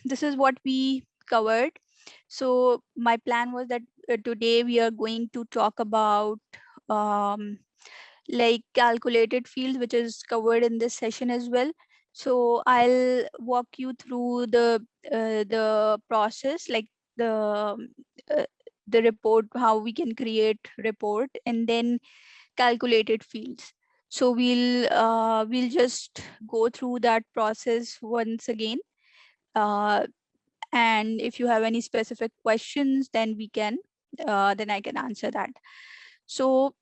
this is what we covered. So my plan was that today we are going to talk about like calculated fields, which is covered in this session as well. So I'll walk you through the process, like uh, the report, how we can create report, and then calculated fields. So we'll just go through that process once again. Uh, and if you have any specific questions, then then I can answer that. So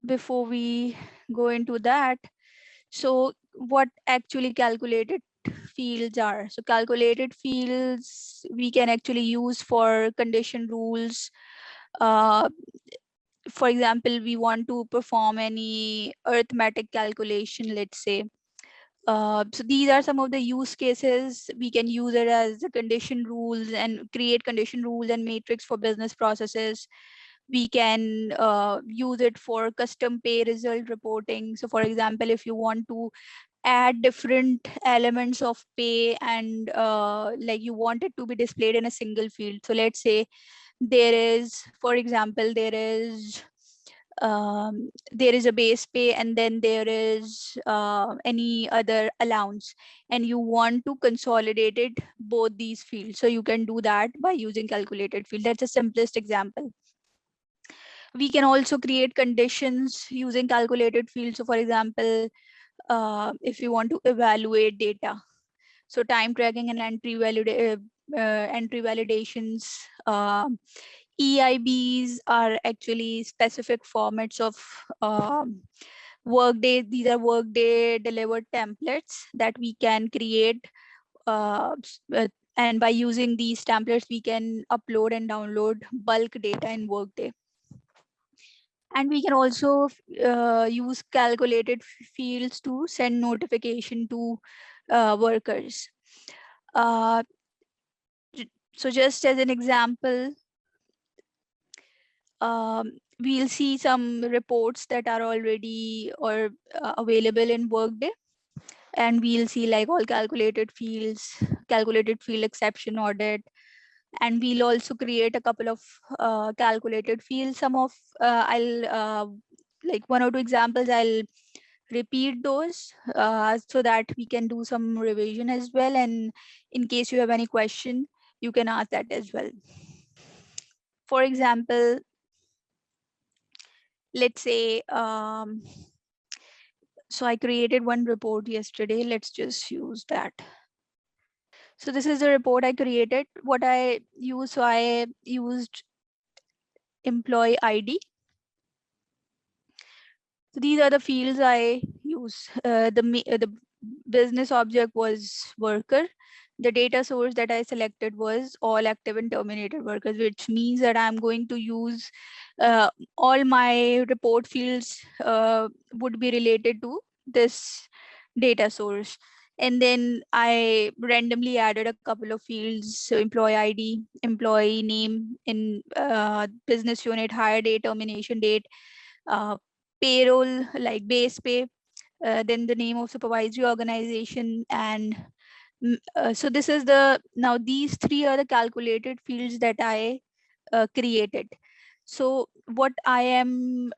before we go into that, so what actually calculated fields are? So calculated fields we can actually use for condition rules. uh, for example, we want to perform any arithmetic calculation, let's say. So these are some of the use cases. We can use it as the condition rules and create condition rules and matrix for business processes. We can use it for custom pay result reporting. So for example, if you want to add different elements of pay and like you want it to be displayed in a single field. So let's say there is, for example, there is a base pay and then there is any other allowance, and you want to consolidate it both these fields. So you can do that by using calculated field. That's the simplest example. We can also create conditions using calculated fields. So for example, if you want to evaluate data, so time tracking and entry validations. EIBs are actually specific formats of Workday. These are Workday delivered templates that we can create, and by using these templates, we can upload and download bulk data in Workday. And we can also use calculated fields to send notification to workers. Uh, so just as an example, we'll see some reports that are already or available in Workday, and we'll see like all calculated fields, calculated field exception audit, and we'll also create a couple of calculated fields. Some of I'll like one or two examples I'll repeat those so that we can do some revision as well, and in case you have any question you can ask that as well. For example, let's say so I created one report yesterday. Let's just use that. So this is the report I created. What I used, so I used employee ID. So these are the fields I use. The business object was worker. The data source that I selected was all active and terminated workers, which means that I'm going to use all my report fields would be related to this data source. And then I randomly added a couple of fields. So employee ID, employee name, in business unit, hire date, termination date, uh, payroll, like base pay, then the name of supervisory organization. And so this is now these three are the calculated fields that I created. So what I am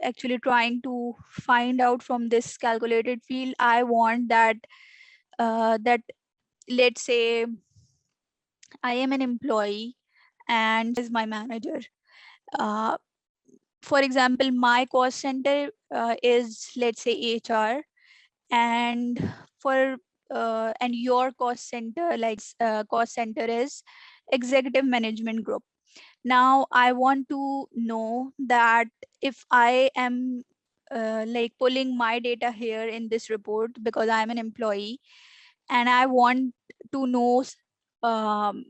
actually trying to find out from this calculated field, I want that that let's say I am an employee and is my manager. uh, for example, my cost center is, let's say, HR, and for and your cost center, like cost center is executive management group. Now I want to know that if I am like pulling my data here in this report because I'm an employee and I want to know um,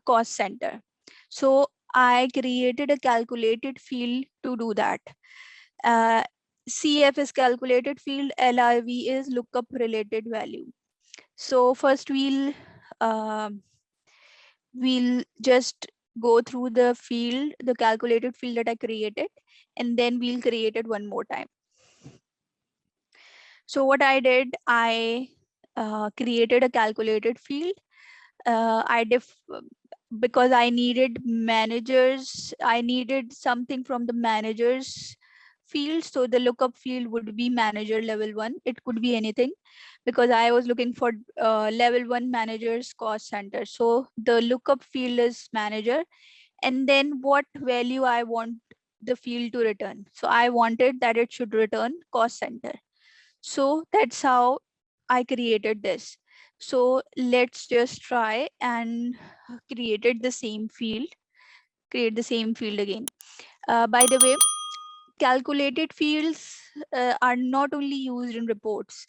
cost center. So I created a calculated field to do that. Uh, CF is calculated field, LIV is lookup related value. So first we'll just go through the field, the calculated field that I created, and then we'll create it one more time. So what I did, I created a calculated field. Because I needed managers, I needed something from the managers field. So the lookup field would be manager level 1. It could be anything, because I was looking for level 1 managers cost center. So the lookup field is manager, and then what value I want the field to return. So I wanted that it should return cost center. So that's how I created this. So let's just try and created the same field, create the same field again. By the way, calculated fields are not only used in reports.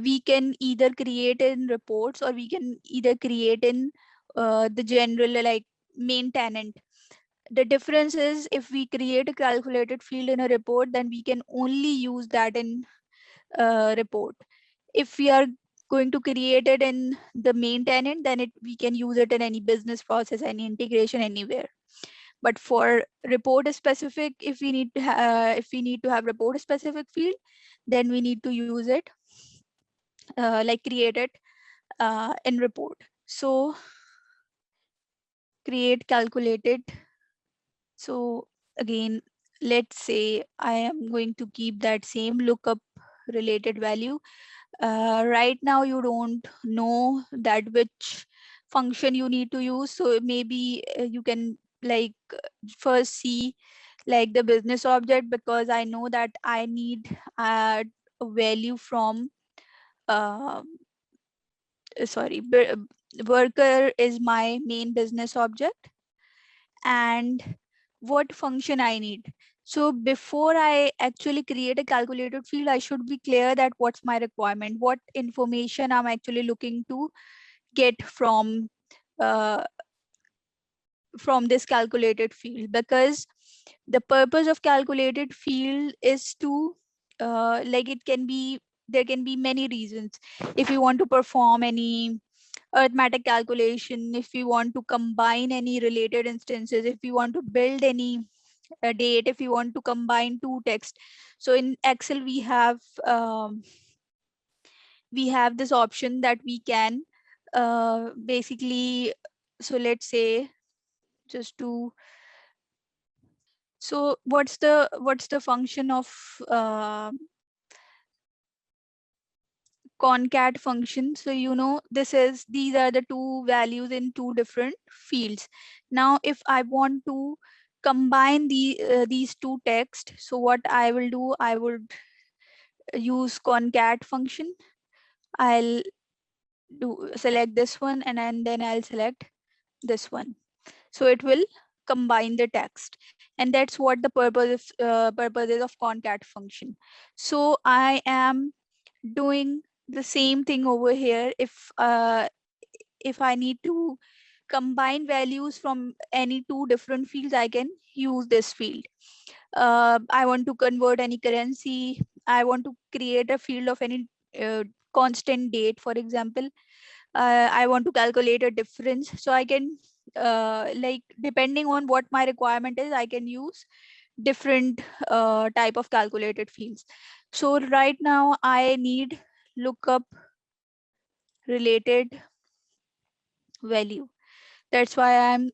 We can either create in reports, or we can either create in the general, like main tenant. The difference is, if we create a calculated field in a report, then we can only use that in report. If we are going to create it in the main tenant, then we can use it in any business process, any integration, anywhere. But for report specific, if we need to if we need to have report specific field, then we need to use it like create it in report. So create calculated. So again, let's say I am going to keep that same lookup related value. Right now you don't know that which function you need to use, so maybe you can like first see like the business object, because I know that I need a value from uh, sorry, worker is my main business object, and what function I need. So before I actually create a calculated field, I should be clear that what's my requirement, what information I'm actually looking to get uh, from this calculated field. Because the purpose of calculated field is to like it can be, there can be many reasons. If you want to perform any arithmetic calculation, if you want to combine any related instances, if you want to build any date, if you want to combine two text. So in Excel we have this option that we can basically, so let's say just to, so what's the function of concat function. So you know, these are the two values in two different fields. Now if I want to combine these two text, so what I will do, I would use concat function. I'll do select this one, and then I'll select this one. So it will combine the text, and that's what the purpose is of concat function. So I am doing the same thing over here. If I need to combine values from any two different fields, I can use this field. I want to convert any currency, I want to create a field of any constant date, for example. I want to calculate a difference, so I can like depending on what my requirement is, I can use different type of calculated fields. So right now I need lookup related value. That's why I'm,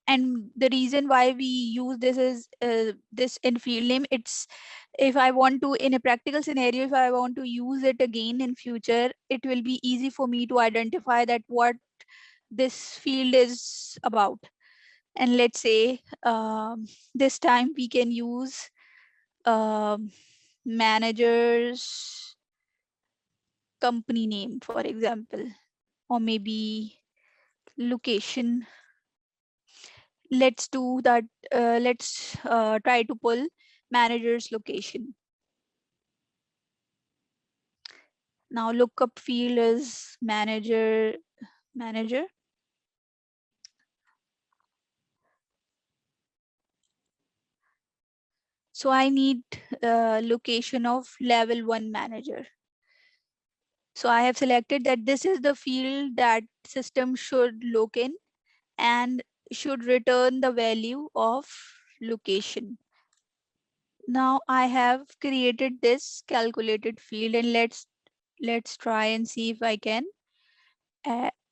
and the reason why we use this is this in field name. It's, if I want to, in a practical scenario, if I want to use it again in future, it will be easy for me to identify that what this field is about. And let's say this time we can use um, managers company name, for example, or maybe location. Let's do that. Let's try to pull manager's location. Now lookup field is manager. So I need location of level 1 manager. So I have selected that this is the field that system should look in and should return the value of location. Now I have created this calculated field, and let's try and see if I can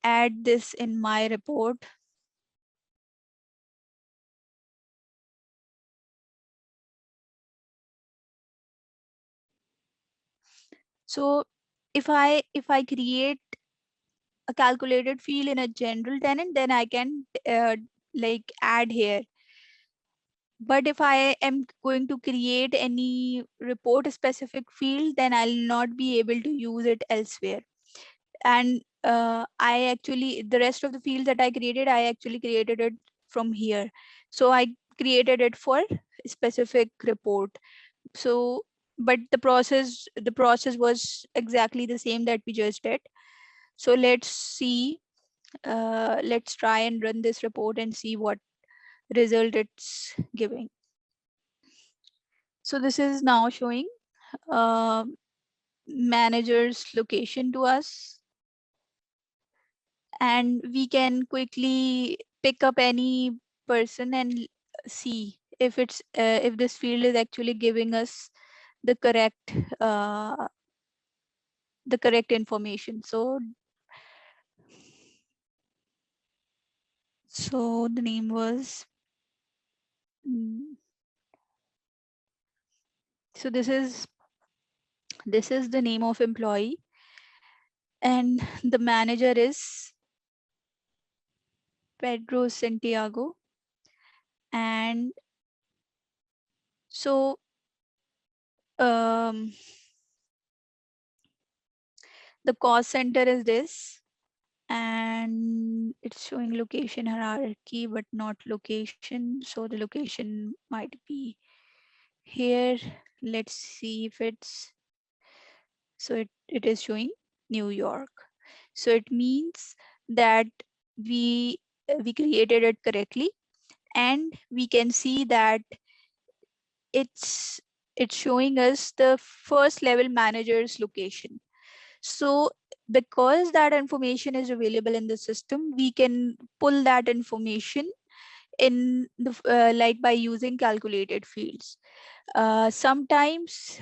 add this in my report. So if I create a calculated field in a general tenant, then I can like add here. But if I am going to create any report specific field, then I'll not be able to use it elsewhere. And I actually, the rest of the fields that I actually created it from here. So I created it for a specific report. So, but the process was exactly the same that we just did. So let's see, let's try and run this report and see what result it's giving. So this is now showing uh, manager's location to us, and we can quickly pick up any person and see if it's if this field is actually giving us the correct uh, information. So the name was mm, so this is the name of employee, and the manager is Pedro Santiago. And so um, the cost center is this, and it's showing location hierarchy but not location, so the location might be here. Let's see if it's, so it is showing New York. So it means that we we created it correctly, and we can see that it's showing us the first level manager's location. So because that information is available in the system, we can pull that information in the like by using calculated fields. Sometimes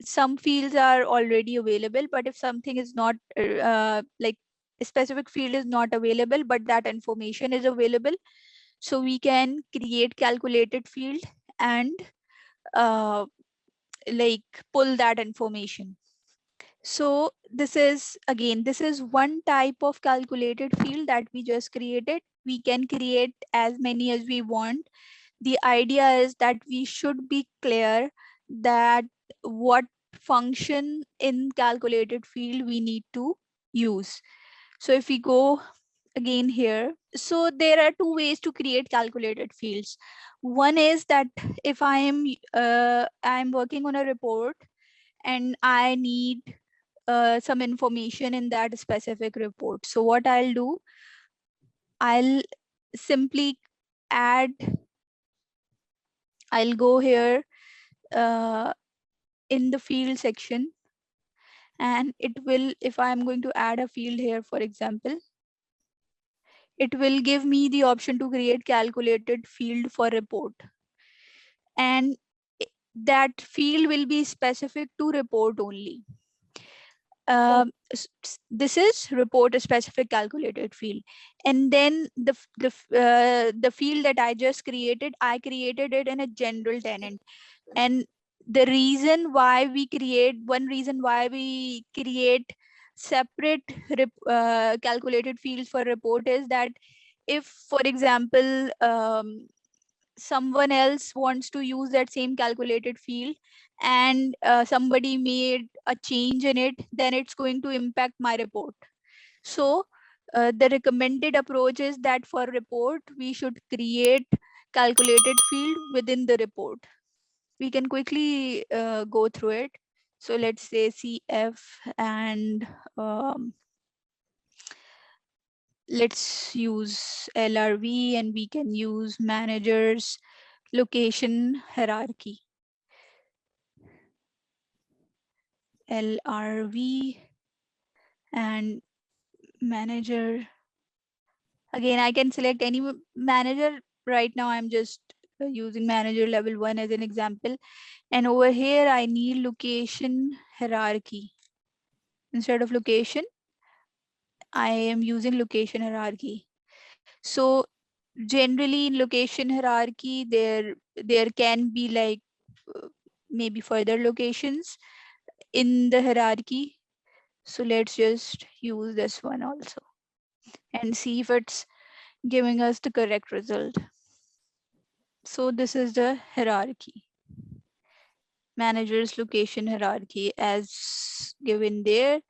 some fields are already available, but if something is not like a specific field is not available but that information is available, so we can create calculated field and uh, like pull that information. So this is, again, this is one type of calculated field that we just created. We can create as many as we want. The idea is that we should be clear that what function in calculated field we need to use. So if we go again here, so there are two ways to create calculated fields. One is that if I'm working on a report and I need some information in that specific report. So what I'll do, I'll simply add, I'll go here uh, in the field section, and it will, if I'm going to add a field here, for example, it will give me the option to create calculated field for report. And that field will be specific to report only. This is report a specific calculated field, and then the field that I just created, I created it in a general tenant. And the reason why we create, one reason why we create separate calculated fields for report is that if, for example, someone else wants to use that same calculated field and somebody made a change in it, then it's going to impact my report. So the recommended approach is that for report, we should create calculated field within the report. We can quickly go through it. So let's say CF, and let's use LRV, and we can use managers location hierarchy. LRV and manager. Again, I can select any manager. Right now, I'm just using manager level 1 as an example. And over here, I need location hierarchy. Instead of location, I am using location hierarchy. So generally in location hierarchy, there can be like maybe further locations in the hierarchy. So let's just use this one also and see if it's giving us the correct result. So this is the hierarchy, manager's location hierarchy as given there.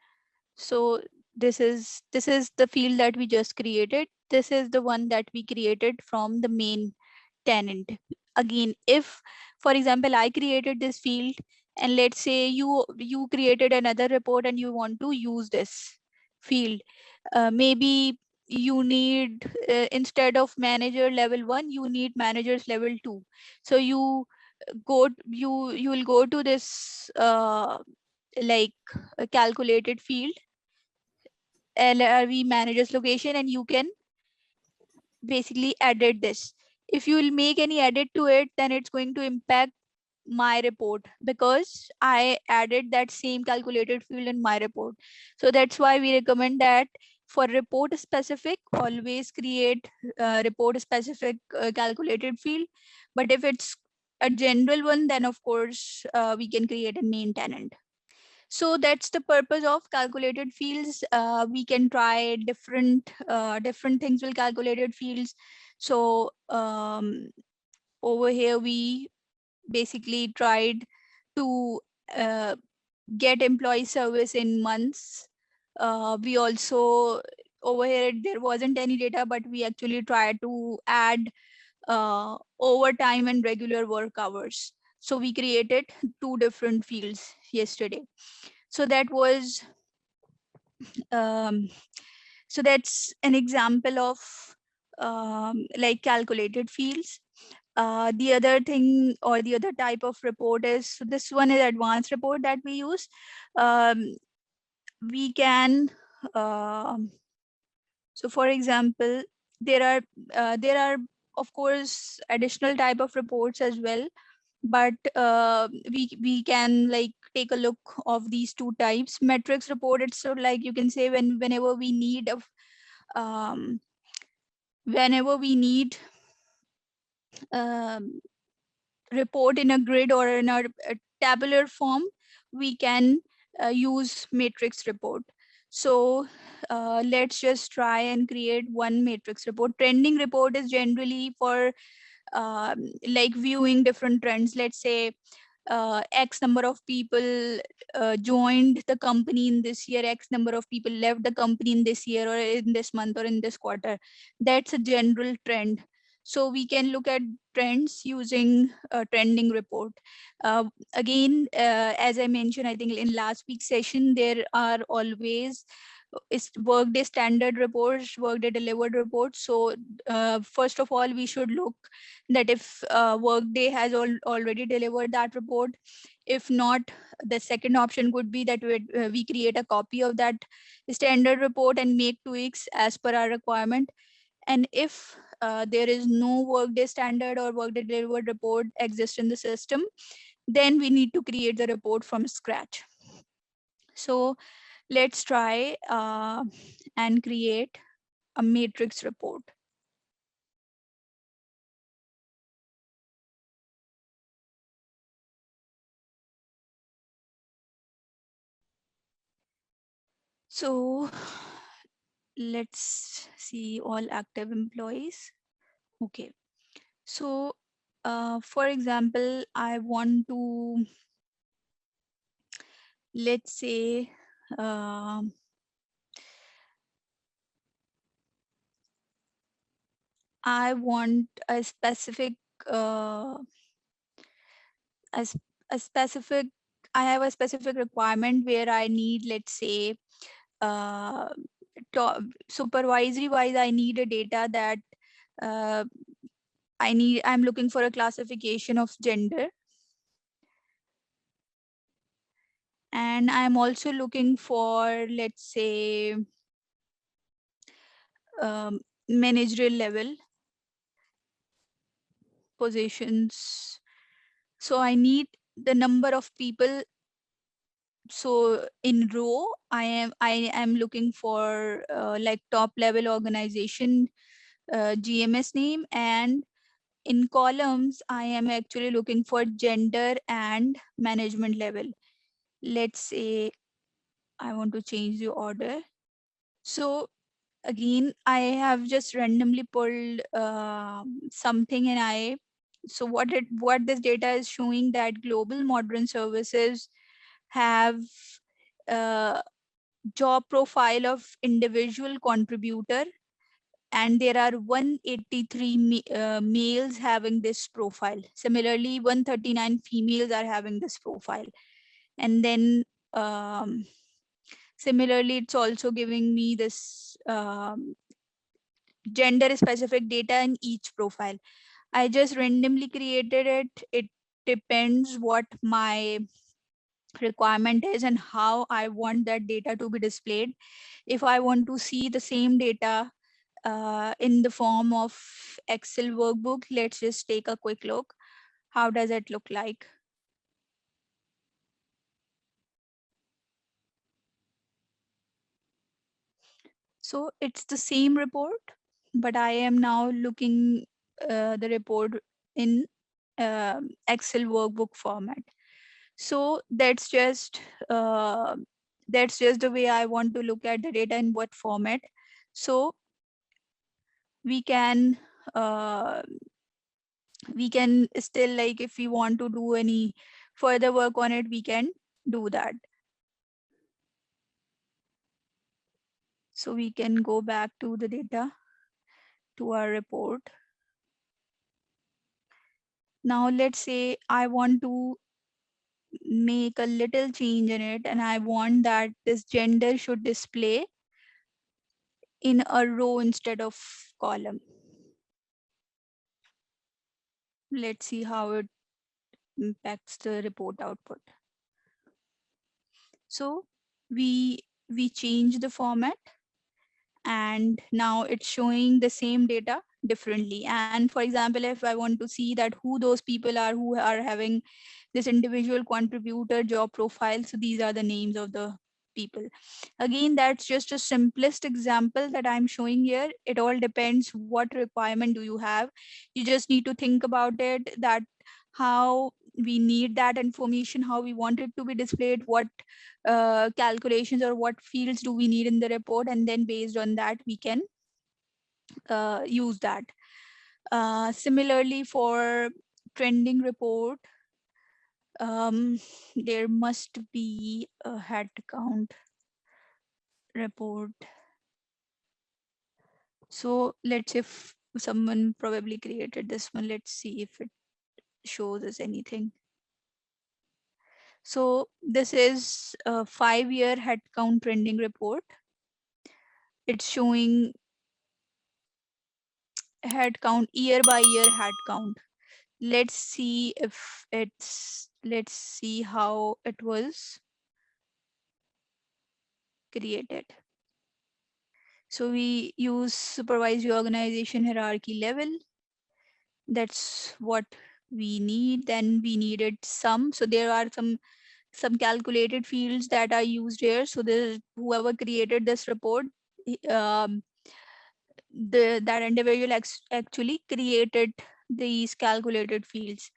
So this is the field that we just created. This is the one that we created from the main tenant. Again, if for example I created this field, and let's say you created another report and you want to use this field, maybe you need instead of manager level 1, you need managers level 2. So you will go to this like a calculated field, LRV managers location, and you can basically edit this. If you will make any edit to it, then it's going to impact my report because I added that same calculated field in my report. So that's why we recommend that for report specific, always create report specific calculated field. But if it's a general one, then of course we can create a main tenant. So that's the purpose of calculated fields. We can try different things with calculated fields. So over here we basically tried to uh, get employee service in months. We also over here there wasn't any data, but we actually tried to add overtime and regular work hours. So we created two different fields yesterday. So that was um, so that's an example of like calculated fields. The other thing or the other type of report is, so this one is advanced report that we use. um, we can so for example, there are of course additional type of reports as well, but we can like take a look of these two types. Metrics report, it's sort of like you can say whenever we need of whenever we need um, report in a grid or in a tabular form, we can use matrix report. So let's just try and create one matrix report. Trending report is generally for like viewing different trends. Let's say X number of people joined the company in this year, X number of people left the company in this year or in this month or in this quarter. That's a general trend. So we can look at trends using a trending report. Again, as I mentioned, I think in last week's session, there are always is Workday standard reports, Workday delivered reports. So first of all, we should look that if Workday has already delivered that report. If not, the second option could be that we create a copy of that standard report and make tweaks as per our requirement. And if there is no Workday standard or Workday delivered report exist in the system, then we need to create the report from scratch. So let's try and create a matrix report. So let's see all active employees. Okay. So for example, I want to, let's say, I want a specific, uh, a, a specific, I have a specific requirement where I need, let's say, uh, supervisory wise, I need a data that uh, I'm looking for a classification of gender. And I'm also looking for, let's say, managerial level positions. So I need the number of people So in row, I am looking for like top level organization GMS name, and in columns, I am actually looking for gender and management level. Let's say I want to change the order. So again, I have just randomly pulled something, and what this data is showing, that global modern services have uh, job profile of individual contributor, and there are 183 males having this profile. Similarly, 139 females are having this profile. And then similarly, it's also giving me this gender specific data in each profile. I just randomly created it. It depends what my requirement is and how I want that data to be displayed. If I want to see the same data in the form of Excel workbook, let's just take a quick look. How does it look like? So it's the same report, but I am now looking the report in Excel workbook format. So uh, that's just the way I want to look at the data in what format. So we can uh, we can still, like, if we want to do any further work on it, we can do that. So we can go back to the data, to our report. Now let's say I want to make a little change in it, and I want that this gender should display in a row instead of column. Let's see how it impacts the report output. So we change the format, and now it's showing the same data differently. And for example, if I want to see that who those people are who are having this individual contributor job profile, so these are the names of the people. Again, that's just a simplest example that I'm showing here. It all depends what requirement do you have. You just need to think about it, that how we need that information, how we want it to be displayed, what calculations or what fields do we need in the report, and then based on that we can use that. Similarly, for trending report, there must be a head count report. So let's say if someone probably created this one, let's see if it shows us anything. So this is a 5-year headcount trending report. It's showing headcount, year by year headcount. Let's see if let's see how it was created. So we use supervisory organization hierarchy level. That's what we need. Then we needed some. So there are some calculated fields that are used here. So the whoever created this report, um, that individual actually created these calculated fields.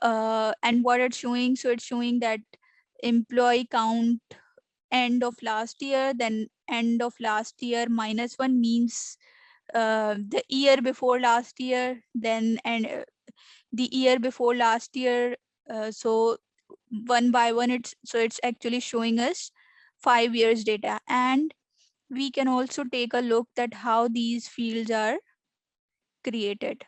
And what it's showing, so it's showing that employee count end of last year, then end of last year -1 means the year before last year, then and the year before last year. So one by one, it's actually showing us 5 years data. And we can also take a look at how these fields are created.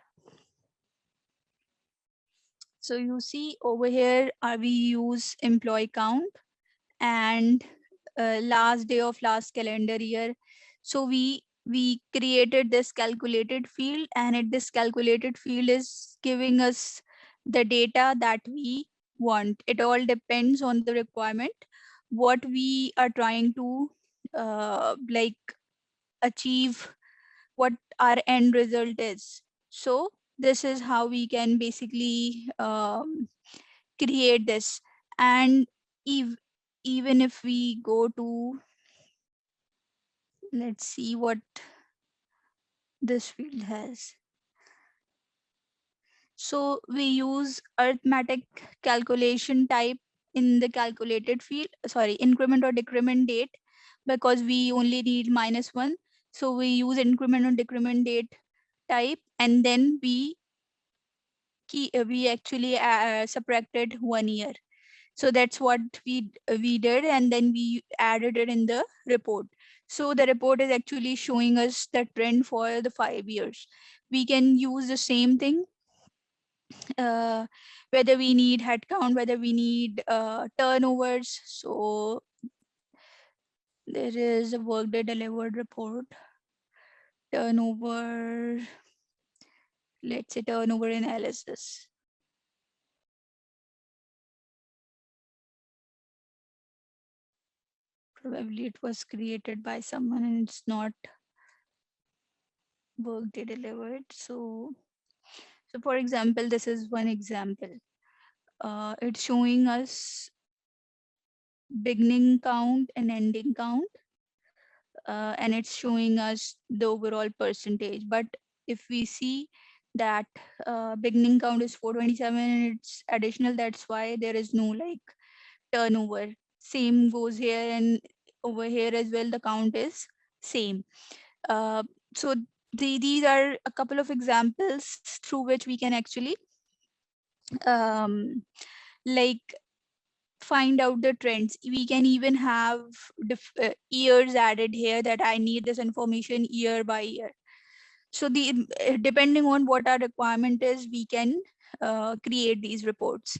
So you see over here, we use employee count and last day of last calendar year. So we created this calculated field, and this calculated field is giving us the data that we want. It all depends on the requirement, what we are trying to like achieve, what our end result is. So this is how we can basically create this. And even if we go to, let's see what this field has. So we use arithmetic calculation type in the calculated field, sorry, increment or decrement date, because we only need -1. So we use increment or decrement date type, and then we actually subtracted 1 year. So that's what we did, and then we added it in the report. So the report is actually showing us the trend for the 5 years. We can use the same thing, uh, whether we need headcount, whether we need turnovers. So there is a Workday delivered report, turnover, let's say turnover analysis. Probably it was created by someone and it's not Workday delivered. So for example, this is one example. It's showing us beginning count and ending count, and it's showing us the overall percentage. But if we see that beginning count is 427 and it's additional, that's why there is no like turnover. Same goes here, and over here as well, the count is same. Uh, so these are a couple of examples through which we can actually um, like find out the trends. We can even have years added here, that I need this information year by year. So depending on what our requirement is, we can create these reports.